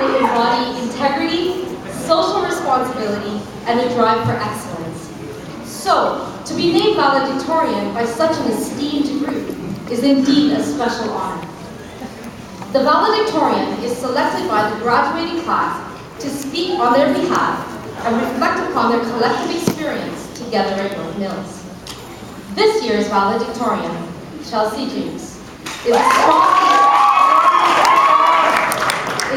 will embody integrity, social responsibility, and a drive for excellence. So, to be named valedictorian by such an esteemed group is indeed a special honor. The valedictorian is selected by the graduating class to speak on their behalf and reflect upon their collective experience together at York Mills. This year's valedictorian, Chelsea Jukes, is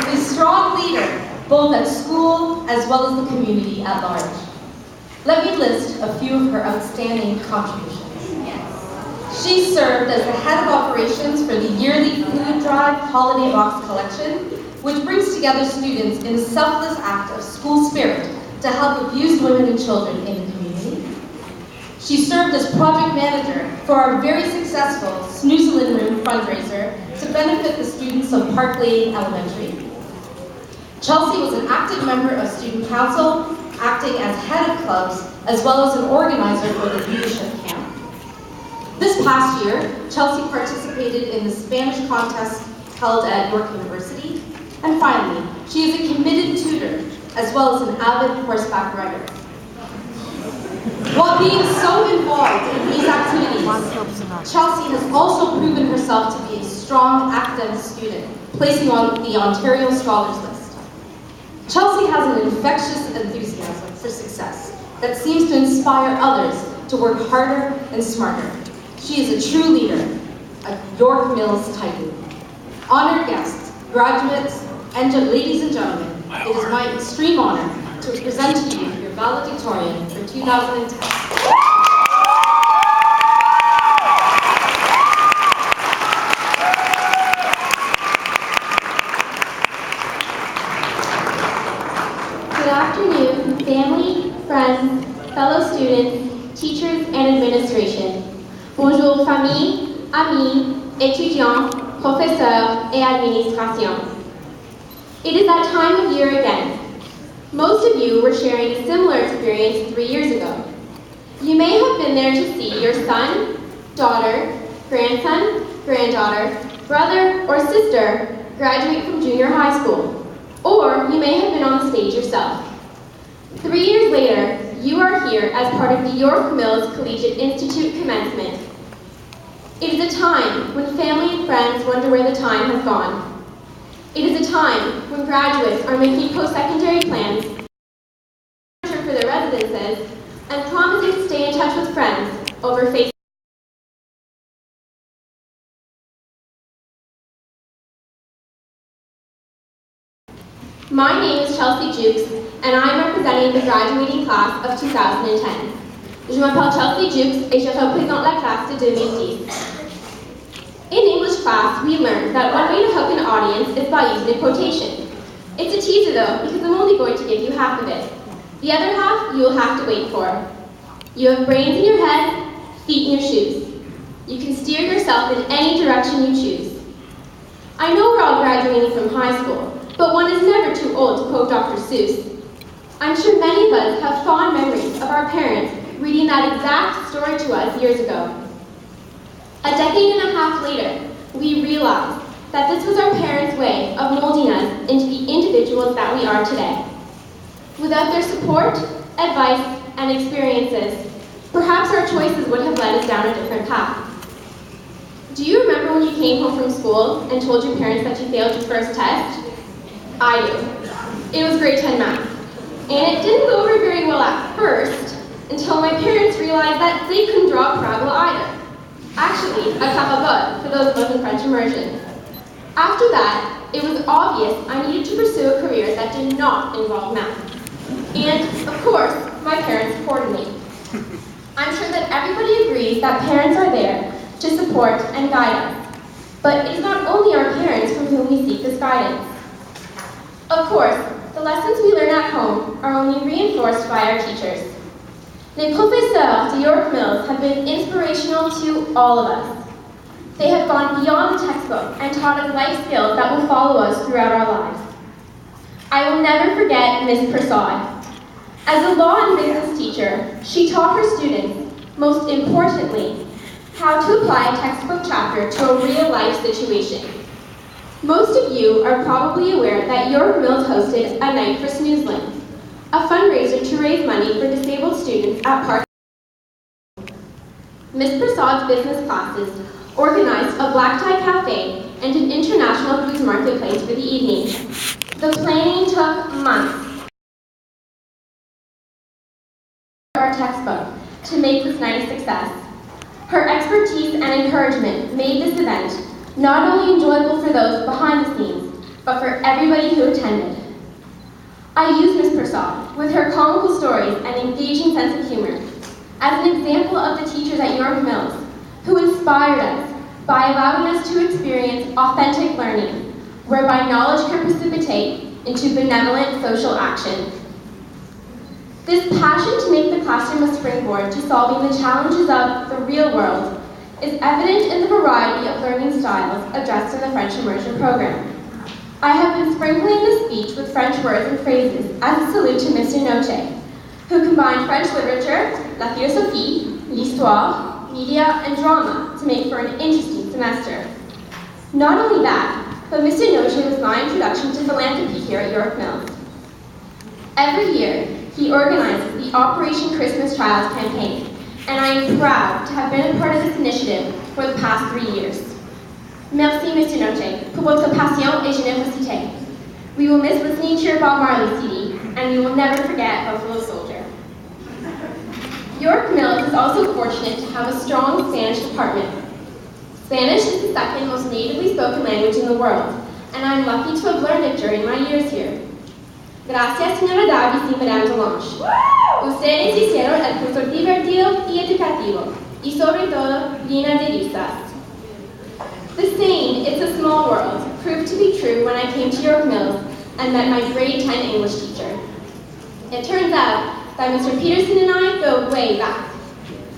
a strong leader both at school as well as the community at large. Let me list a few of her outstanding contributions. She served as the head of operations for the yearly food drive holiday box collection, which brings together students in a selfless act of school spirit to help abused women and children in the community. She served as project manager for our very successful Snoozlin Room fundraiser to benefit the students of Park Lane Elementary. Chelsea was an active member of student council, acting as head of clubs, as well as an organizer for the leadership camp. This past year, Chelsea participated in the Spanish contest held at York University. And finally, she is a committed tutor, as well as an avid horseback rider. While being so involved in these activities, Chelsea has also proven herself to be a strong academic student, placing on the Ontario Scholars List. Chelsea has an infectious enthusiasm for success that seems to inspire others to work harder and smarter. She is a true leader, a York Mills Titan. Honored guests, graduates, and ladies and gentlemen, it is my extreme honor to present to you your valedictorian for 2010. Good afternoon, family, friends, fellow students, teachers, and administration. Bonjour famille, amis, étudiants, professeurs, et administration. It is that time of year again. Most of you were sharing a similar experience 3 years ago. You may have been there to see your son, daughter, grandson, granddaughter, brother, or sister graduate from junior high school. Or you may have been on the stage yourself. 3 years later, you are here as part of the York Mills Collegiate Institute commencement. It is a time when family and friends wonder where the time has gone. It is a time when graduates are making post-secondary plans for their residences and promising to stay in touch with friends over Facebook. My name is Chelsea Jukes, and I am representing the graduating class of 2010. Je m'appelle Chelsea Jukes et je représente la classe de 2010. In English class, we learned that one way to hook an audience is by using a quotation. It's a teaser though, because I'm only going to give you half of it. The other half, you will have to wait for. You have brains in your head, feet in your shoes. You can steer yourself in any direction you choose. I know we're all graduating from high school, but one is never too old to quote Dr. Seuss. I'm sure many of us have fond memories of our parents reading that exact story to us years ago. A decade and a half later, we realized that this was our parents' way of molding us into the individuals that we are today. Without their support, advice, and experiences, perhaps our choices would have led us down a different path. Do you remember when you came home from school and told your parents that you failed your first test? I do. It was grade 10 math. And it didn't go over very well at first, until my parents realized that they couldn't draw a parabola either. Actually, a parabole, for those of us in French immersion. After that, it was obvious I needed to pursue a career that did not involve math. And, of course, my parents supported me. I'm sure that everybody agrees that parents are there to support and guide us. But it is not only our parents from whom we seek this guidance. Of course, the lessons we learn at home are only reinforced by our teachers. Les professeurs de York Mills have been inspirational to all of us. They have gone beyond the textbook and taught us life skills that will follow us throughout our lives. I will never forget Miss Persaud. As a law and business teacher, she taught her students, most importantly, how to apply a textbook chapter to a real-life situation. Most of you are probably aware that York Mills hosted a Night for Snoozeland, a fundraiser to raise money for disabled students at Park. Ms. Prasad's business classes organized a black tie cafe and an international foods marketplace for the evening. The planning took months. Our textbook to make this night a success. Her expertise and encouragement made this event not only enjoyable for those behind the scenes, but for everybody who attended. I use Ms. Prasad, with her comical stories and engaging sense of humor, as an example of the teachers at York Mills who inspired us by allowing us to experience authentic learning, whereby knowledge can precipitate into benevolent social action. This passion to make the classroom a springboard to solving the challenges of the real world is evident in the variety of learning styles addressed in the French immersion program. I have been sprinkling this speech with French words and phrases as a salute to Mr. Noche, who combined French literature, la philosophie, l'histoire, media, and drama to make for an interesting semester. Not only that, but Mr. Noche was my introduction to philanthropy here at York Mills. Every year, he organizes the Operation Christmas Child campaign, and I am proud to have been a part of this initiative for the past 3 years. Merci, Mr. Noche, pour votre passion et générosité. We will miss listening to your Bob Marley CD, and we will never forget Buffalo Soldier. York Mills is also fortunate to have a strong Spanish department. Spanish is the second most natively spoken language in the world, and I'm lucky to have learned it during my years here. Gracias, señora Davis y Madame Delange. Ustedes hicieron el curso divertido y educativo, y sobre todo, llena de risas. The saying, "It's a small world," proved to be true when I came to York Mills and met my grade 10 English teacher. It turns out that Mr. Peterson and I go way back.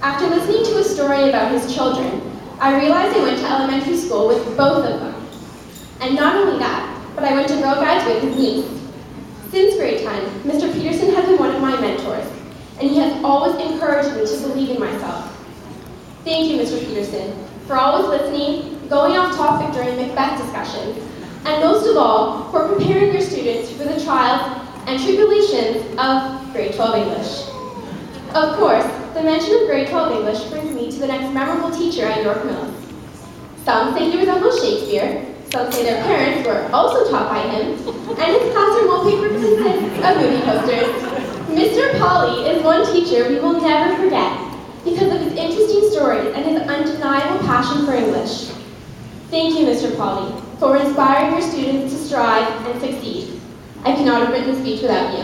After listening to a story about his children, I realized I went to elementary school with both of them. And not only that, but I went to Girl Guides with his niece. Since grade 10, Mr. Peterson has been one of my mentors, and he has always encouraged me to believe in myself. Thank you, Mr. Peterson, for always listening, going off topic during Macbeth discussions, and most of all, for preparing your students for the trials and tribulations of grade 12 English. Of course, the mention of grade 12 English brings me to the next memorable teacher at York Mills. Some say he resembles Shakespeare, some say their parents were also taught by him, and his classroom wallpaper consists of movie posters. Mr. Polly is one teacher we will never forget because of his interesting stories and his undeniable passion for English. Thank you, Mr. Polly, for inspiring your students to strive and succeed. I cannot have written the speech without you.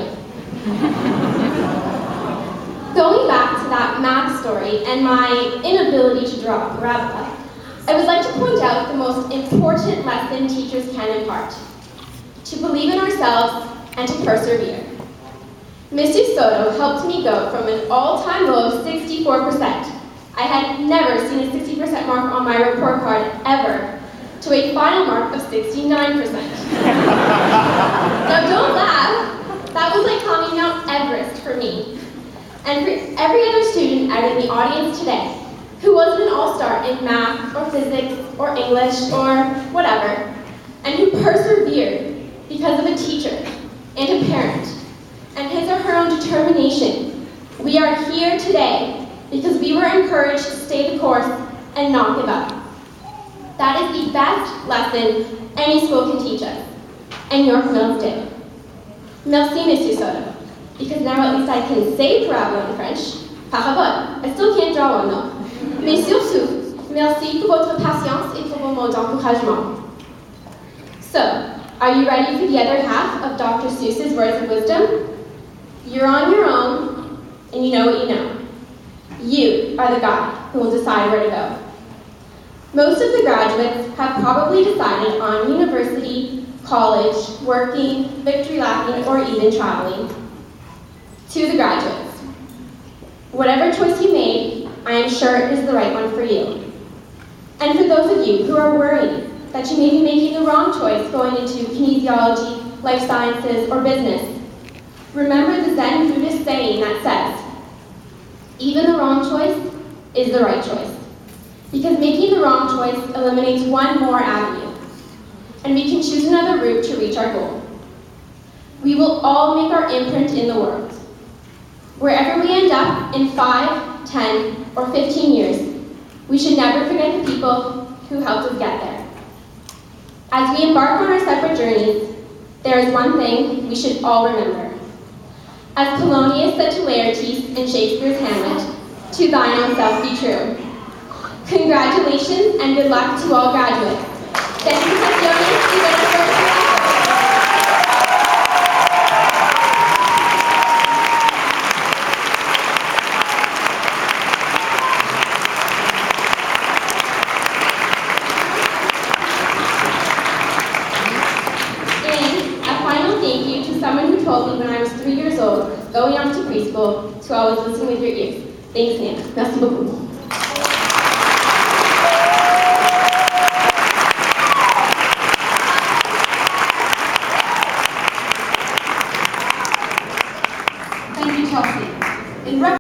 Going back to that math story and my inability to draw a parabola, I would like to point out the most important lesson teachers can impart: to believe in ourselves and to persevere. Mrs. Soto helped me go from an all-time low of 64%. I had never seen a 60% mark on my report card ever, to a final mark of 69%. Now don't laugh, that was like climbing Mount Everest for me. And for every other student out in the audience today, who wasn't an all-star in math or physics or English or whatever, and who persevered because of a teacher and a parent and his or her own determination, we are here today because we were encouraged to stay the course and not give up. That is the best lesson any school can teach us, and York Mills did. Merci, Monsieur Soto, because now at least I can say parabola in French. Parabole, I still can't draw one though. Mais surtout, merci pour votre patience et pour vos mots d'encouragement. So, are you ready for the other half of Dr. Seuss's words of wisdom? You're on your own, and you know what you know. You are the guide who will decide where to go. Most of the graduates have probably decided on university, college, working, victory lapping, or even traveling. To the graduates, whatever choice you made, I am sure it is the right one for you. And for those of you who are worried that you may be making the wrong choice going into kinesiology, life sciences, or business, remember the Zen Buddhist saying that says, even the wrong choice is the right choice, because making the wrong choice eliminates one more avenue. and we can choose another route to reach our goal. We will all make our imprint in the world. Wherever we end up in 5, 10, or 15 years, we should never forget the people who helped us get there. As we embark on our separate journeys, there is one thing we should all remember. As Polonius said to Laertes in Shakespeare's Hamlet, "To thine own self be true." Congratulations and good luck to all graduates. Thank you for joining us. Thank you to someone who told me when I was 3 years old, going off to preschool, to always listen with your ears. Thanks, Nana. Merci beaucoup.